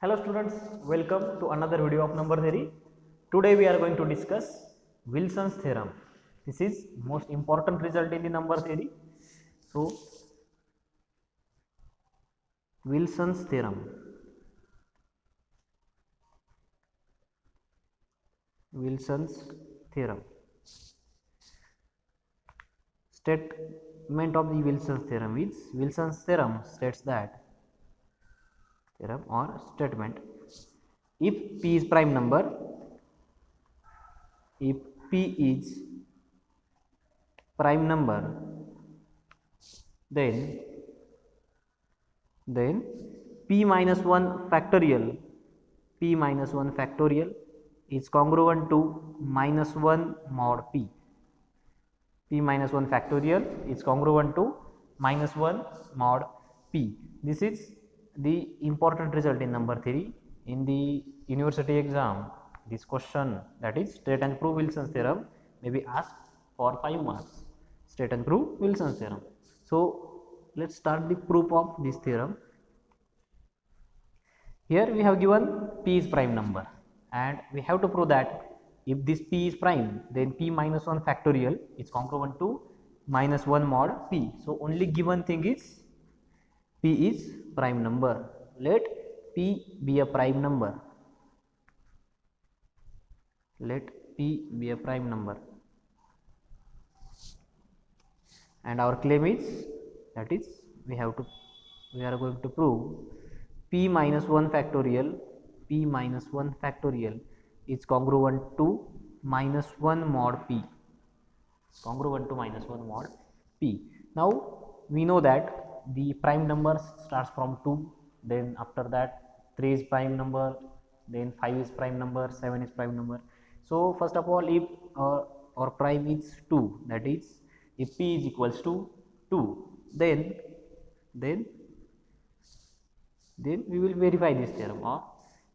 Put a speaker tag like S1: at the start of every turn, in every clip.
S1: Hello students, welcome to another video of number theory. Today we are going to discuss Wilson's theorem. This is most important result in the number theory. So Wilson's theorem. Wilson's theorem. Statement of the Wilson's theorem is Wilson's theorem states that theorem or statement, if P is prime number, if P is prime number, then P minus 1 factorial is congruent to minus 1 mod P. P minus 1 factorial is congruent to minus 1 mod P. This is the important result in number theory. In the university exam, this question, that is state and prove Wilson's theorem, may be asked for 5 marks. State and prove Wilson's theorem. So let's start the proof of this theorem. Here we have given P is prime number and we have to prove that if this P is prime, then P minus 1 factorial is congruent to minus 1 mod P. So only given thing is P is prime number. Let P be a prime number. Let P be a prime number. And our claim is, that is, we are going to prove P minus 1 factorial is congruent to minus 1 mod P. Now we know that the prime numbers starts from 2, then after that 3 is prime number, then 5 is prime number, 7 is prime number. So first of all, if our prime is 2, that is if P is equals to 2, then we will verify this theorem, or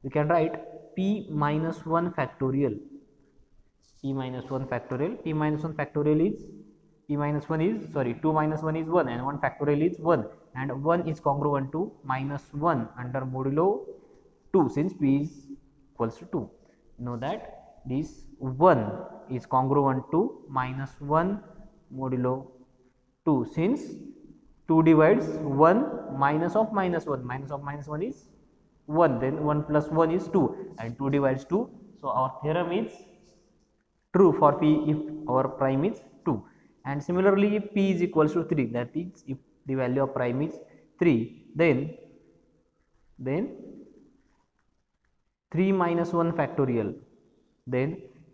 S1: we can write P minus 1 factorial. P minus 1 factorial is 2 minus 1 is 1 and 1 factorial is 1, and 1 is congruent to minus 1 under modulo 2 since P is equals to 2. Know that this 1 is congruent to minus 1 modulo 2 since 2 divides 1 minus of minus 1 is 1, then 1 plus 1 is 2 and 2 divides 2. So our theorem is true for P if our prime is 2. And similarly, if P is equals to 3, that is if the value of prime is 3, then 3 minus 1 factorial,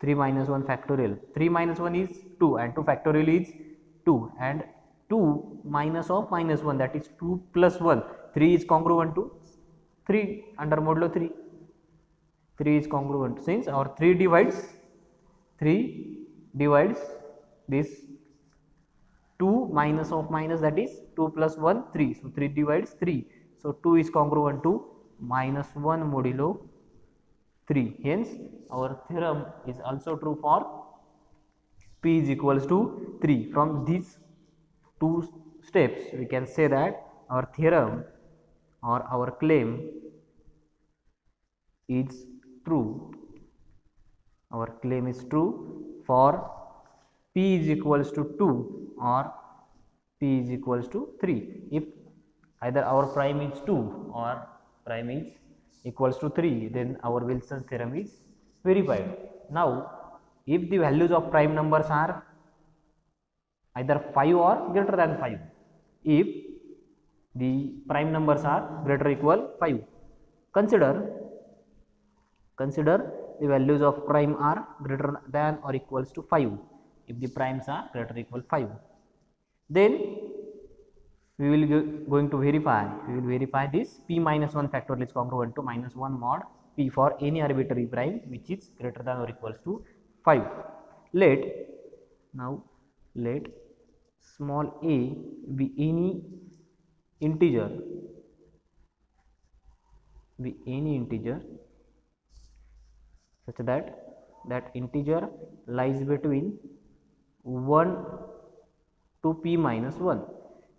S1: 3 minus 1 is 2 and 2 factorial is 2, and 2 minus of minus 1, that is 2 plus 1, 3 is congruent to 3 under modulo 3. 3 is congruent since our 3 divides this 2 minus of minus, that is 2 plus 1 3, so 3 divides 3, so 2 is congruent to minus 1 modulo 3. Hence our theorem is also true for P is equals to 3. From these two steps we can say that our theorem or our claim is true. Our claim is true for P is equals to 2 or P is equals to 3. If either our prime is 2 or prime is equals to 3, then our Wilson's theorem is verified. Now if the values of prime numbers are either 5 or greater than 5, if the prime numbers are greater or equal 5, consider the values of prime are greater than or equals to 5. If the primes are greater or equal 5, then we will going to verify this P minus 1 factorial is congruent to minus 1 mod P for any arbitrary prime which is greater than or equals to 5. Let small a be any integer such that integer lies between 1 to P minus 1.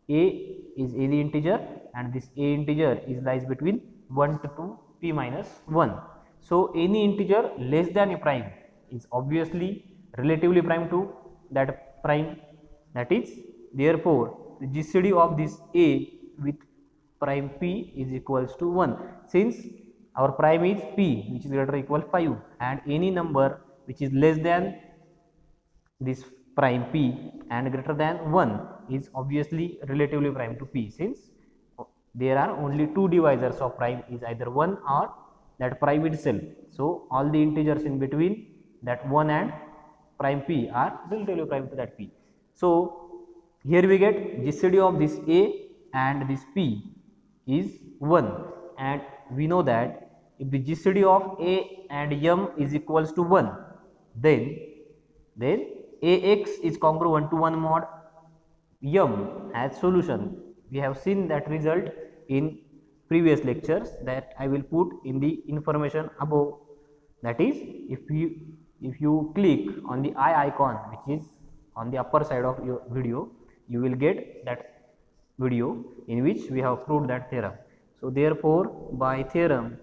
S1: A is any integer and this a integer is lies between 1 to p minus 1. So any integer less than a prime is obviously relatively prime to that prime, that is therefore the GCD of this a with prime p is equals to 1. Since our prime is p which is greater or equal 5, and any number which is less than this prime p and greater than 1 is obviously relatively prime to p, since there are only two divisors of prime is either 1 or that prime itself. So all the integers in between that 1 and prime p are relatively prime to that p. So here we get GCD of this a and this p is 1, and we know that if the GCD of a and m is equals to 1, then ax is congruent to 1 mod m as solution. We have seen that result in previous lectures that I will put in the information above. That is, if you click on the eye icon which is on the upper side of your video, you will get that video in which we have proved that theorem. So therefore by theorem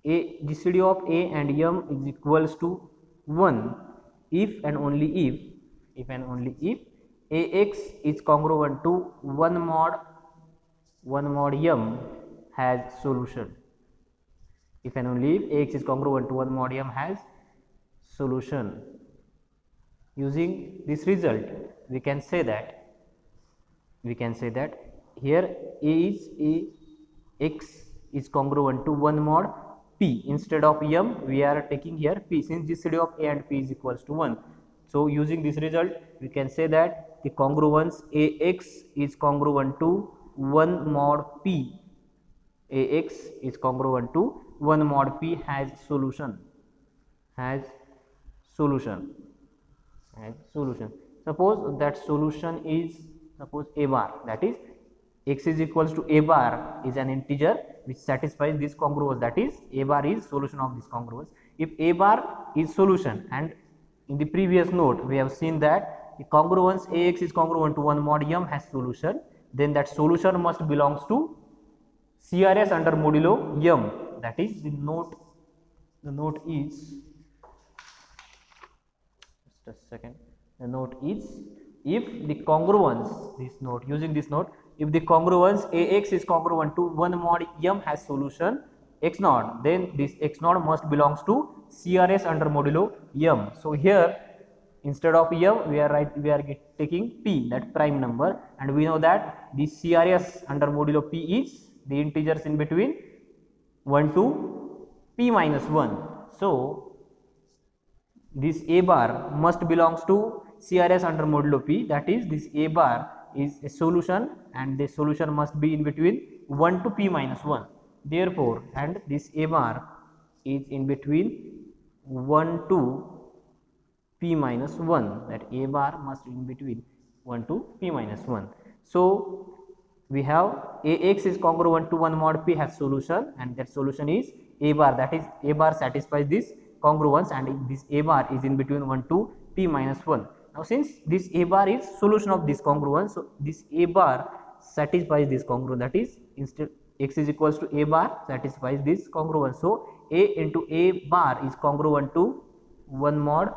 S1: a GCD of a and m is equals to 1 if and only if ax is congruent to 1 mod m has solution. If and only if ax is congruent to 1 mod m has solution. Using this result, we can say that here x is congruent to 1 mod p. Instead of m we are taking here p, since GCD of a and p is equals to 1. So using this result we can say that the congruence ax is congruent to 1 mod p. Ax is congruent to 1 mod p has solution. Suppose that solution is a bar, that is x is equals to a bar is an integer which satisfies this congruence, that is a bar is solution of this congruence. If a bar is solution, and in the previous note we have seen that the congruence ax is congruent to 1 mod m has solution, then that solution must belongs to CRS under modulo m. That is the note is, just a second, the note is, if the congruence, using this note, if the congruence ax is congruent to 1 mod m has solution x naught, then this x naught must belongs to CRS under modulo m. So here instead of m we are taking p, that prime number, and we know that the CRS under modulo p is the integers in between 1 to p minus 1. So this a bar must belongs to CRS under modulo p, that is this a bar is a solution and the solution must be in between 1 to p minus 1. Therefore, and this a bar is in between 1 to p minus 1, that a bar must be in between 1 to p minus 1. So we have ax is congruent to 1 mod p has solution, and that solution is a bar, that is a bar satisfies this congruence, and this a bar is in between 1 to p minus 1. Now since this a bar is solution of this congruence, so this a bar satisfies this congruence, that is instead x is equals to a bar satisfies this congruence. So a into a bar is congruent to 1 mod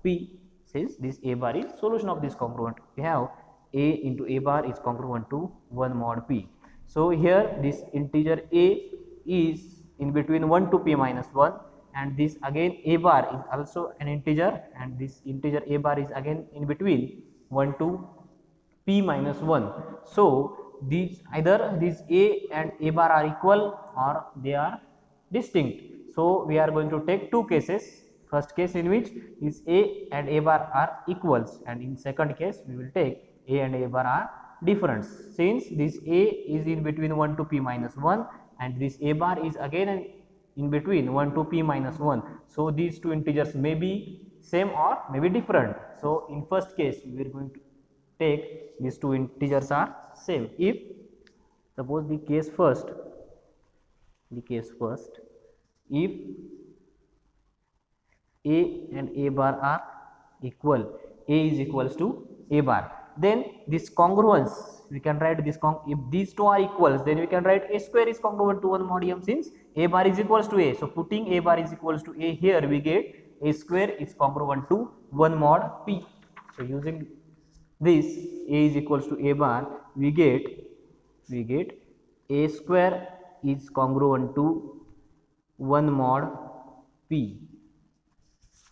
S1: p, since this a bar is solution of this congruent. We have a into a bar is congruent to 1 mod p. So here this integer a is in between 1 to p minus 1, and this again a bar is also an integer, and this integer a bar is again in between 1 to p minus 1. So these either these a and a bar are equal or they are distinct. So we are going to take two cases. First case in which this a and a bar are equals, and in second case we will take a and a bar are different. Since this a is in between 1 to p minus 1 and this a bar is again in between 1 to p minus 1. So these two integers may be same or may be different. So in first case we are going to take these two integers are same. If suppose the case first, if a and a bar are equal, a is equals to a bar, then this congruence we can write this if these two are equals, then we can write a square is congruent to 1 mod m, since a bar is equals to a. So putting a bar is equals to a here, we get a square is congruent to 1 mod p. So using this a is equals to a bar, we get a square is congruent to 1 mod p.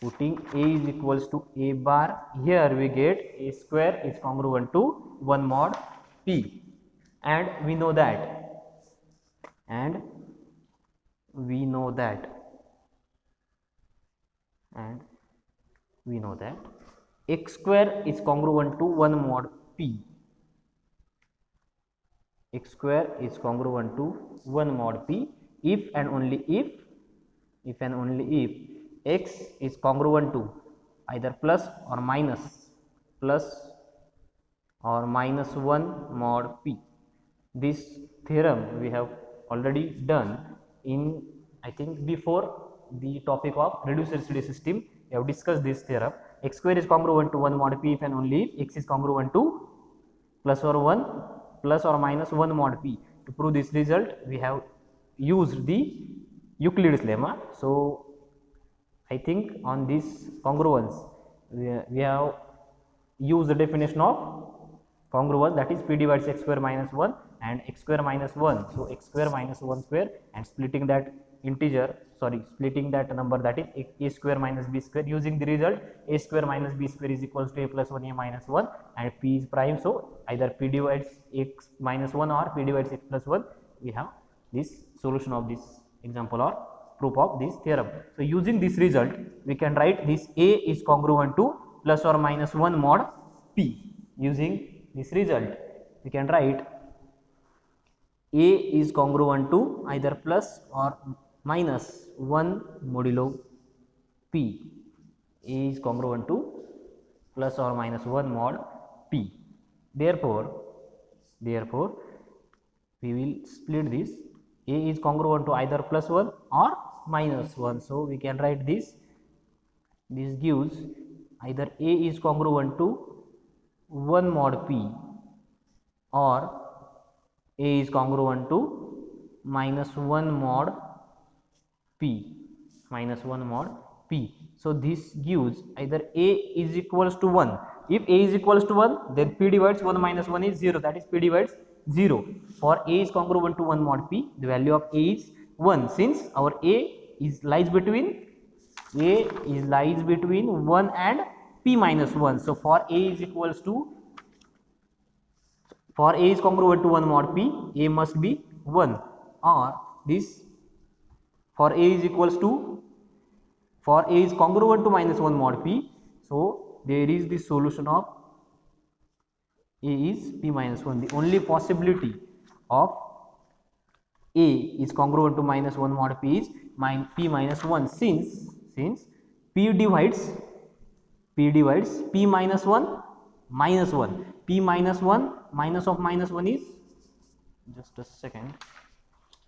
S1: Putting a is equals to a bar, here we get a square is congruent to 1 mod p, and we know that and we know that x square is congruent to 1 mod p. X square is congruent to 1 mod p if and only if x is congruent to either plus or minus 1 mod p. This theorem we have already done in, I think, before the topic of reduced LCD system. We have discussed this theorem. X square is congruent to 1 mod p if and only if x is congruent to plus or minus 1 mod p. To prove this result, we have used the Euclid's lemma. So I think on this congruence we have used the definition of congruence, that is p divides x square minus 1 and x square minus 1. So x square minus 1 square, and splitting that number, that is a square minus b square. Using the result, a square minus b square is equals to a plus 1 a minus 1, and p is prime. So either p divides x minus 1 or p divides x plus 1. We have this solution of this example or proof of this theorem. So using this result, we can write this a is congruent to plus or minus 1 mod p. Using this result, we can write a is congruent to either plus or minus 1 modulo p. A is congruent to plus or minus 1 mod p. Therefore we will split this. A is congruent to either plus 1 or minus 1. So we can write this. This gives either a is congruent to 1 mod p or a is congruent to minus 1 mod p. So this gives either a is equals to 1. If a is equals to 1, then p divides 1 minus 1 is 0, that is p divides 0. For a is congruent to 1 mod p, the value of a is 1, since our a lies between 1 and p minus 1. So for a is congruent to 1 mod p, a must be 1, or this for a is congruent to minus 1 mod p. So there is the solution of a is p minus 1. The only possibility of a is congruent to minus 1 mod p is p minus 1, since p divides p minus 1 minus 1. P minus 1 minus of minus 1 is, just a second,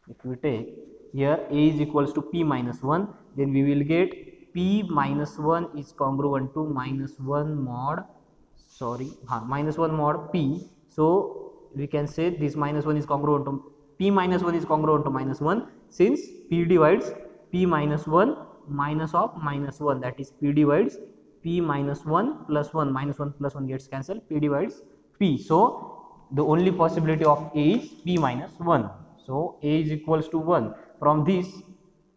S1: if we take here a is equals to p minus 1, then we will get p minus 1 is congruent to minus 1 mod p. So we can say this minus 1 is congruent to p minus 1 is congruent to minus 1, since p divides p minus 1 minus of minus 1, that is p divides p minus 1 plus 1, minus 1 plus 1 gets cancelled, p divides p. So the only possibility of a is p minus 1. So a is equals to 1. From this,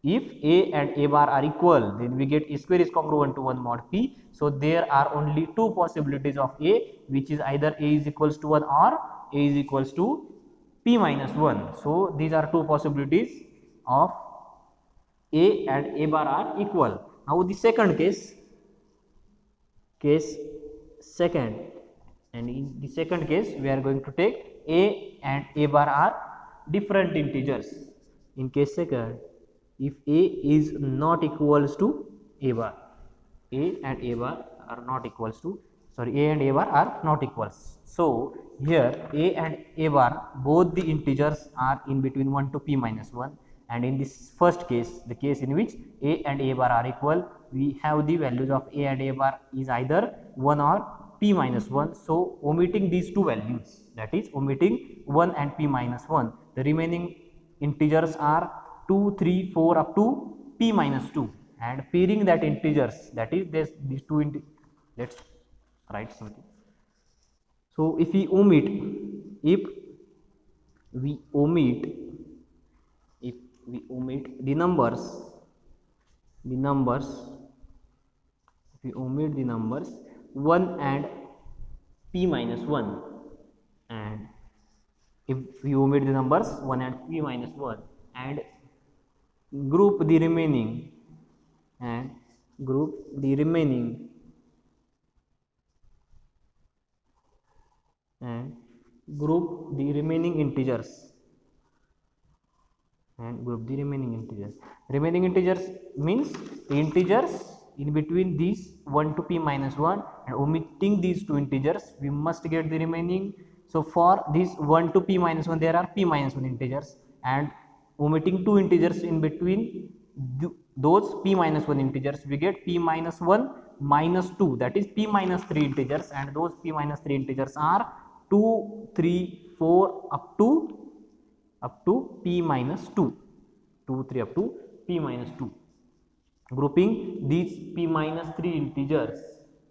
S1: if a and a bar are equal, then we get a square is congruent to 1 mod p. So there are only two possibilities of a, which is either a is equals to 1 or a is equals to p minus 1. So these are two possibilities of a and a bar are equal. Now the second case second, and in the second case we are going to take a and a bar are different integers. In case second, if a is not equals to a bar, a and a bar are not equals to, a and a bar are not equals. So here a and a bar, both the integers are in between 1 to p minus 1, and in this first case, the case in which a and a bar are equal, we have the values of a and a bar is either 1 or p minus 1. So omitting these two values, that is omitting 1 and p minus 1, the remaining integers are 2, 3, 4 up to p minus 2, and pairing that integers, that is these two let's write something. So if we omit, if we omit if we omit the numbers, if we omit the numbers 1 and p minus 1, and if we omit the numbers 1 and p minus 1 and group the remaining and group the remaining and group the remaining integers and group the remaining integers. Remaining integers means the integers in between these 1 to p minus 1, and omitting these two integers we must get the remaining. So for this 1 to p minus 1 there are p minus 1 integers, and omitting two integers in between those p minus 1 integers we get p minus 1 minus 2, that is p minus 3 integers, and those p minus 3 integers are 2, 3, 4 up to p minus 2, 2, 3 up to p minus 2. Grouping these p minus 3 integers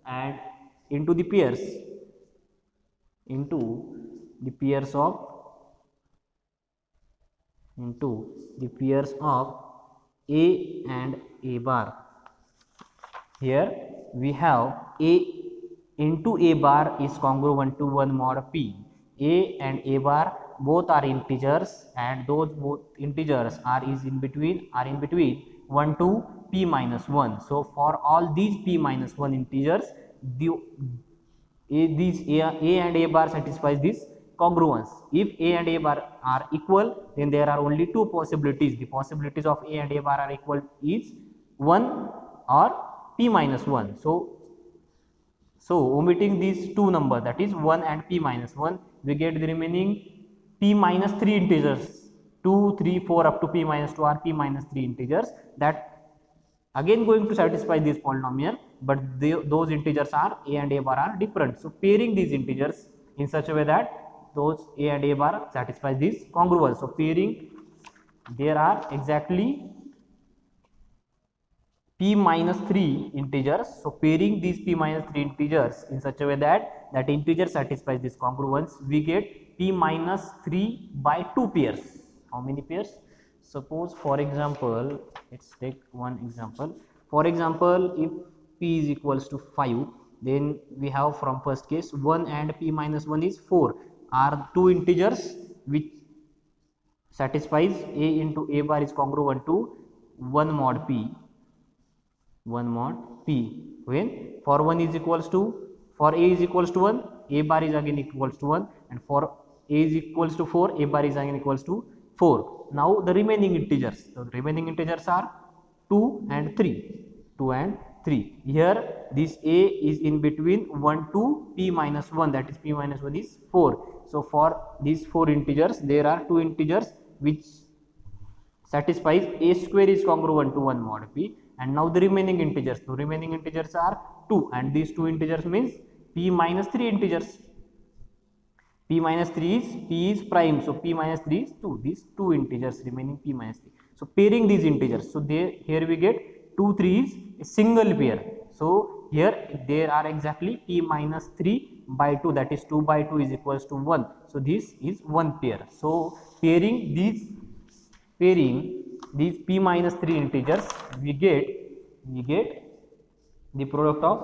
S1: and into the pairs, into the pairs of a and a bar. Here we have a into a bar is congruent to 1 mod p. A and a bar both are integers, and those both integers are in between 1 to p minus 1. So for all these p minus 1 integers, these a and a bar satisfies this congruence. If a and a bar are equal, then there are only two possibilities. The possibilities of a and a bar are equal is 1 or p minus 1. So omitting these two numbers, that is 1 and p minus 1, we get the remaining p minus 3 integers. 2, 3, 4 up to p minus 2 are p minus 3 integers that again going to satisfy this polynomial, but those integers are a and a bar are different. So pairing these integers in such a way that those a and a bar satisfies this congruence. So pairing, there are exactly p minus 3 integers. So pairing these p minus 3 integers in such a way that that integer satisfies this congruence, we get p minus 3 by 2 pairs. How many pairs? Suppose for example, let's take one example. For example, if p is equals to 5, then we have from first case 1 and p minus 1 is 4 are two integers which satisfies a into a bar is congruent to 1 mod p, 1 mod p, when for 1 is equals to, for a is equals to 1, a bar is again equals to 1, and for a is equals to 4, a bar is again equals to 4. Now the remaining integers, so the remaining integers are 2 and 3, 2 and 3. Here this a is in between 1 to p minus 1, that is p minus 1 is 4. So for these 4 integers there are two integers which satisfies a square is congruent to 1 mod p, and now the remaining integers, the remaining integers are 2, and these two integers means p minus 3 integers. P minus 3 is p is prime, so p minus 3 is 2, these two integers remaining p minus 3. So pairing these integers, so here we get 2, 3 is a single pair. So here there are exactly p minus 3 by 2, that is 2 by 2 is equals to 1. So this is one pair. So pairing these p minus 3 integers, we get the product of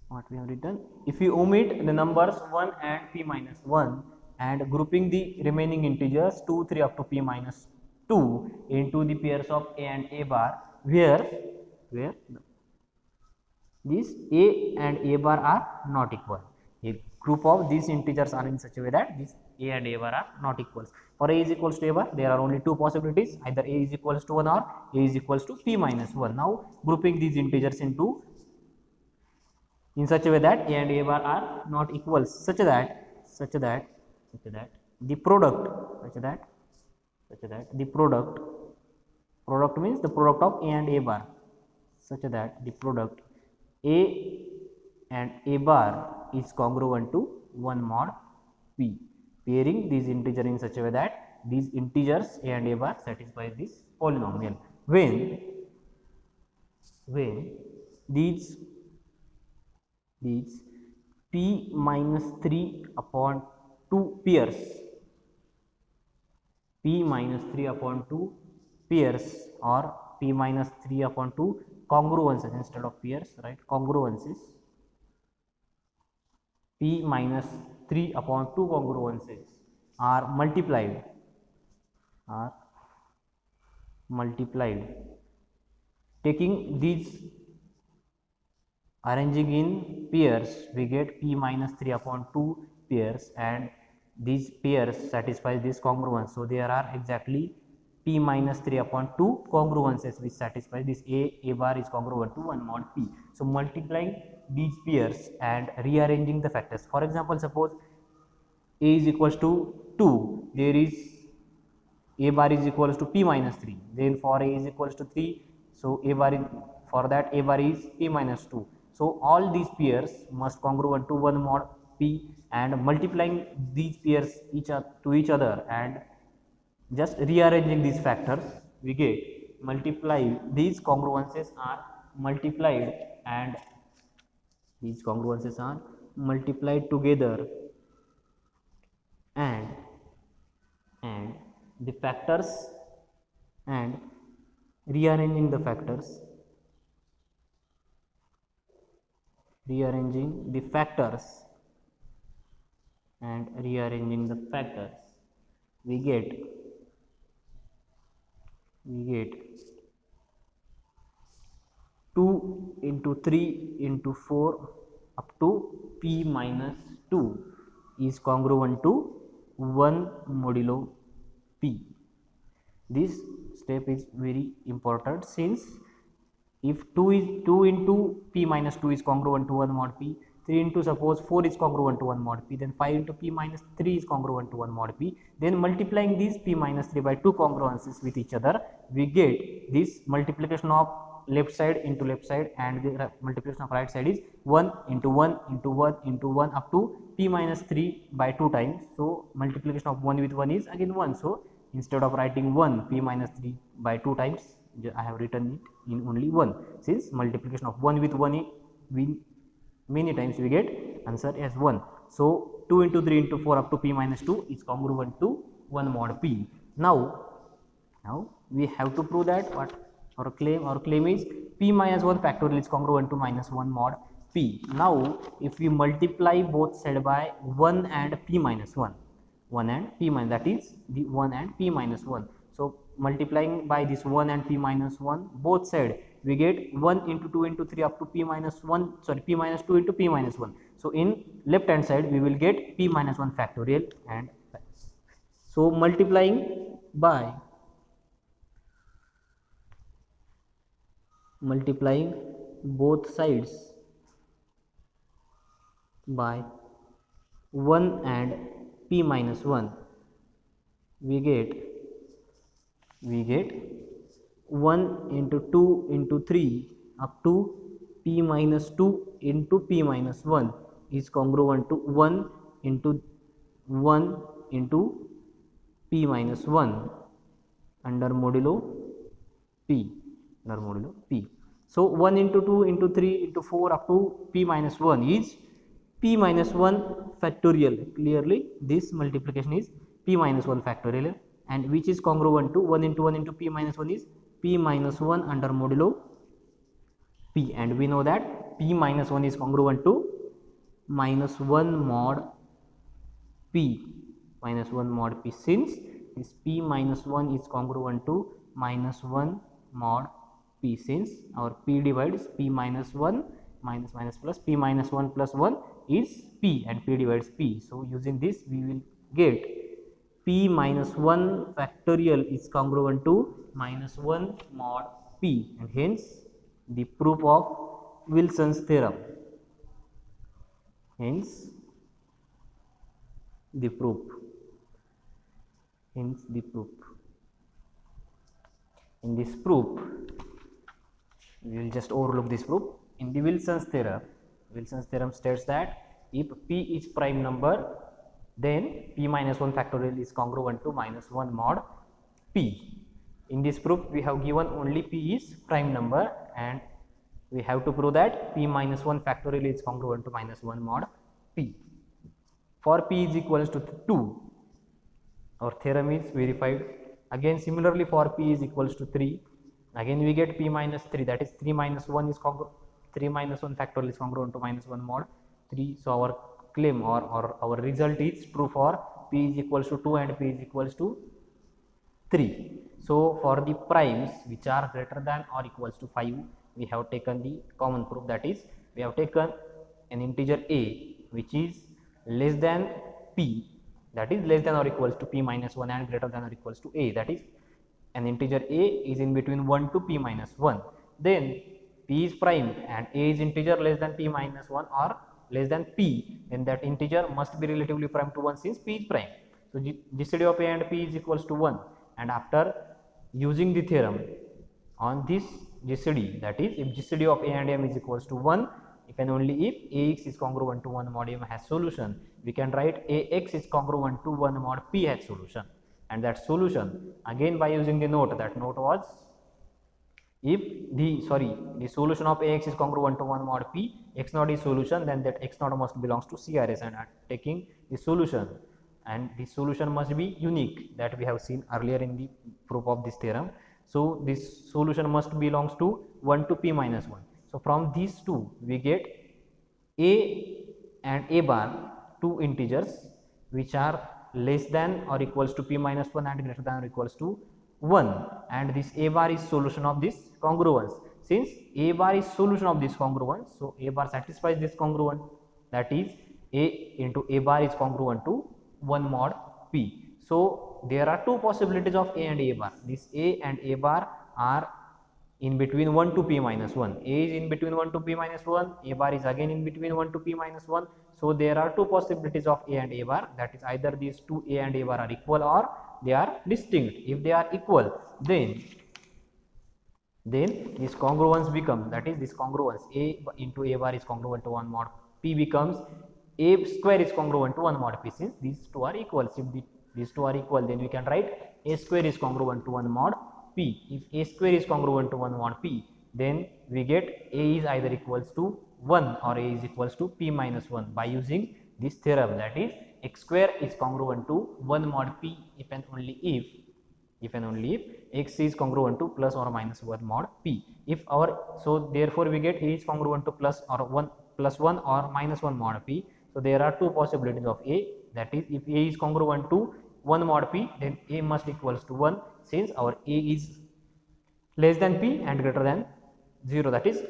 S1: what we have written. If we omit the numbers 1 and p minus 1 and grouping the remaining integers 2, 3 up to p minus 2 into the pairs of a and a bar, where these a and a bar are not equal. A group of these integers are in such a way that these a and a bar are not equal. For a is equals to a bar, there are only two possibilities, either a is equals to 1 or a is equals to p minus 1. Now grouping these integers into in such a way that a and a bar are not equal, such that the product means the product of a and a bar, such that the product a and a bar is congruent to 1 mod p. Pairing these integers in such a way that these integers a and a bar satisfy this polynomial. When these p minus 3 upon 2 pairs, p minus 3 upon 2 pairs or p minus 3 upon 2 congruences instead of pairs, right? Congruences, p minus 3 upon 2 congruences are multiplied, taking these, arranging in pairs, we get p minus 3 upon 2 pairs, and these pairs satisfy this congruence. So there are exactly p minus 3 upon 2 congruences which satisfy this a bar is congruent to 1 mod p. So multiplying these pairs and rearranging the factors. For example, suppose a is equals to 2, there is a bar is equals to p minus 3, then for a is equals to 3, so a bar is, for that a bar is p minus 2. So all these pairs must congruent to 1 mod p, and multiplying these pairs to each other and just rearranging these factors, we get multiply, these congruences are multiplied, and these congruences are multiplied together, and the factors, and rearranging the factors, and rearranging the factors, we get 2 into 3 into 4 up to p minus 2 is congruent to 1 modulo p. This step is very important, since if 2 into p minus 2 is congruent to 1 mod p, 3 into suppose 4 is congruent to 1 mod p, then 5 into p minus 3 is congruent to 1 mod p, then multiplying these p minus 3 by 2 congruences with each other, we get this multiplication of left side into left side, and the multiplication of right side is 1 into 1 into 1 into 1 up to p minus 3 by 2 times. So multiplication of 1 with 1 is again 1. So instead of writing 1 p minus 3 by 2 times, I have written it in only 1, since multiplication of 1 with 1 many times we get answer as 1. So 2 into 3 into 4 up to p minus 2 is congruent to 1 mod p. Now we have to prove that what our claim is p minus 1 factorial is congruent to minus 1 mod p. Now if we multiply both side by 1 and p minus 1, 1 and p minus, that is the 1 and p minus 1. So multiplying by this 1 and p minus 1 both side, we get 1 into 2 into 3 up to p minus 1, sorry, p minus 2 into p minus 1. So in left hand side we will get p minus 1 factorial, and so multiplying both sides by 1 and p minus 1, we get 1 into 2 into 3 up to p minus 2 into p minus 1 is congruent to 1 into 1 into p minus 1 under modulo p. So 1 into 2 into 3 into 4 up to p minus 1 is p minus 1 factorial. Clearly this multiplication is p minus 1 factorial, and which is congruent to 1 into 1 into p minus 1 is p minus 1 under modulo p, and we know that p minus 1 is congruent to minus 1 mod p, since this p minus 1 is congruent to minus 1 mod p, since our p divides p minus 1 minus minus plus p minus 1 plus 1 is p, and p divides p. So using this we will get p minus 1 factorial is congruent to minus 1 mod p, and hence the proof of Wilson's theorem. Hence the proof. In this proof, we will just overlook this proof. In the Wilson's theorem, Wilson's theorem states that if p is prime number, then p minus 1 factorial is congruent to minus 1 mod p. In this proof, we have given only p is prime number, and we have to prove that p minus 1 factorial is congruent to minus 1 mod p. For p is equals to 2, our theorem is verified. Again, similarly for p is equals to 3, again we get p minus 3, that is 3 minus 1 is 3 minus 1 factorial is congruent to minus 1 mod 3. So our claim or our result is true for p is equals to 2 and p is equals to 3. So for the primes which are greater than or equals to 5, we have taken the common proof, that is we have taken an integer a which is less than p, that is less than or equals to p minus 1, and greater than or equals to a, that is an integer a is in between 1 to p minus 1. Then p is prime and a is integer less than p minus 1 or less than p, then that integer must be relatively prime to 1 since p is prime. So GCD of a and p is equals to 1, and after using the theorem on this GCD, that is if GCD of a and m is equals to 1, if and only if ax is congruent to 1 mod m has solution, we can write ax is congruent to 1 mod p has solution. And that solution, again by using the note, that note was if the solution of ax is congruent to 1 mod p, x naught is solution, then that x naught must belongs to CRS, and taking the solution, and the solution must be unique, that we have seen earlier in the proof of this theorem. So this solution must belongs to 1 to p minus 1. So from these two we get a and a bar, two integers which are less than or equals to p minus 1 and greater than or equals to 1, and this a bar is solution of this congruence. Since a bar is solution of this congruence, so a bar satisfies this congruence, that is a into a bar is congruent to 1 mod p. So there are two possibilities of a and a bar. This a and a bar are in between 1 to p minus 1. A is in between 1 to p minus 1, a bar is again in between 1 to p minus 1. So there are two possibilities of a and a bar, that is either these two a and a bar are equal or they are distinct. If they are equal, then this congruence becomes, that is this congruence a into a bar is congruent to 1 mod p becomes a square is congruent to 1 mod p, since these two are equal. If these two are equal, then we can write a square is congruent to 1 mod p. If a square is congruent to 1 mod p, then we get a is either equals to 1 or a is equals to p minus 1 by using this theorem, that is x square is congruent to 1 mod p if and only if x is congruent to plus or minus 1 mod p. If so therefore we get a is congruent to plus or 1 or minus 1 mod p. So there are two possibilities of a, that is if a is congruent to 1 mod p, then a must equals to 1, since our a is less than p and greater than 0, that is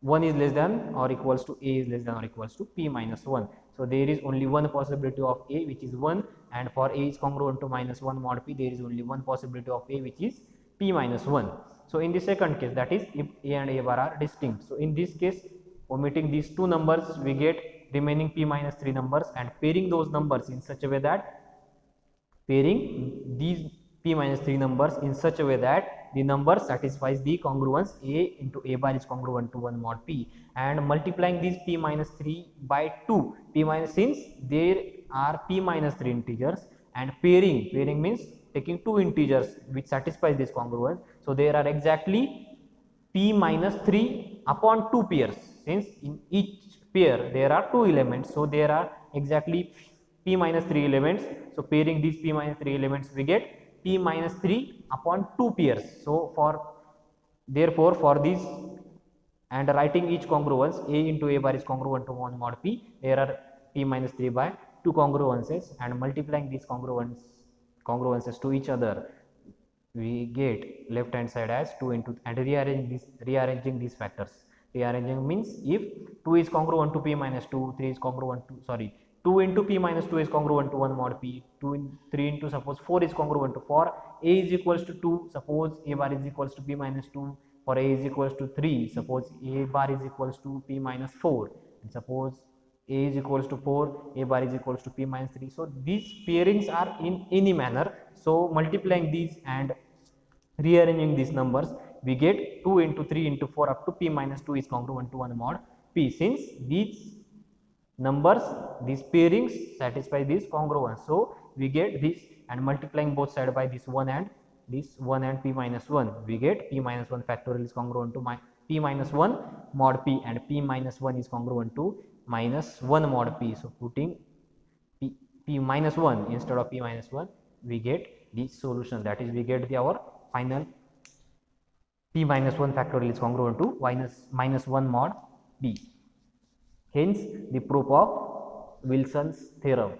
S1: 1 is less than or equals to a is less than or equals to p minus 1. So there is only one possibility of a, which is 1, and for a is congruent to minus 1 mod p, there is only one possibility of a, which is p minus 1. So in the second case, that is if a and a bar are distinct. So in this case, omitting these two numbers, we get remaining p minus 3 numbers, and pairing those numbers in such a way that these p minus 3 numbers in such a way that the number satisfies the congruence a into a bar is congruent to 1 mod p, and multiplying these p minus 3 by 2 p minus, since there are p minus 3 integers, and pairing means taking two integers which satisfies this congruence. So there are exactly p minus 3 upon 2 pairs, since in each pair there are two elements, so there are exactly p minus 3 elements. So pairing these p minus 3 elements, we get p minus 3 upon 2 pairs. So therefore for this, and writing each congruence a into a bar is congruent to 1 mod p, there are p minus 3 by 2 congruences, and multiplying these congruences to each other, we get left hand side as 2 into, and rearranging these factors. Rearranging means if 2 is congruent to p minus 2, 3 is congruent to 2 into p minus 2 is congruent to 1 mod p, 3 into suppose 4 is congruent to 4, a is equals to 2, suppose a bar is equals to p minus 2, for a is equals to 3, suppose a bar is equals to p minus 4, and suppose a is equals to 4, a bar is equals to p minus 3. So these pairings are in any manner. So multiplying these and rearranging these numbers, we get 2 into 3 into 4 up to p minus 2 is congruent to 1 mod p, since these numbers, these pairings satisfy this congruence. So we get this, and multiplying both sides by this 1 and this 1 and p minus 1, we get p minus 1 factorial is congruent to p minus 1 mod p, and p minus 1 is congruent to minus 1 mod p. So putting p minus 1 instead of p minus 1, we get the solution, that is we get our final p minus 1 factorial is congruent to minus 1 mod p. Hence the proof of Wilson's theorem.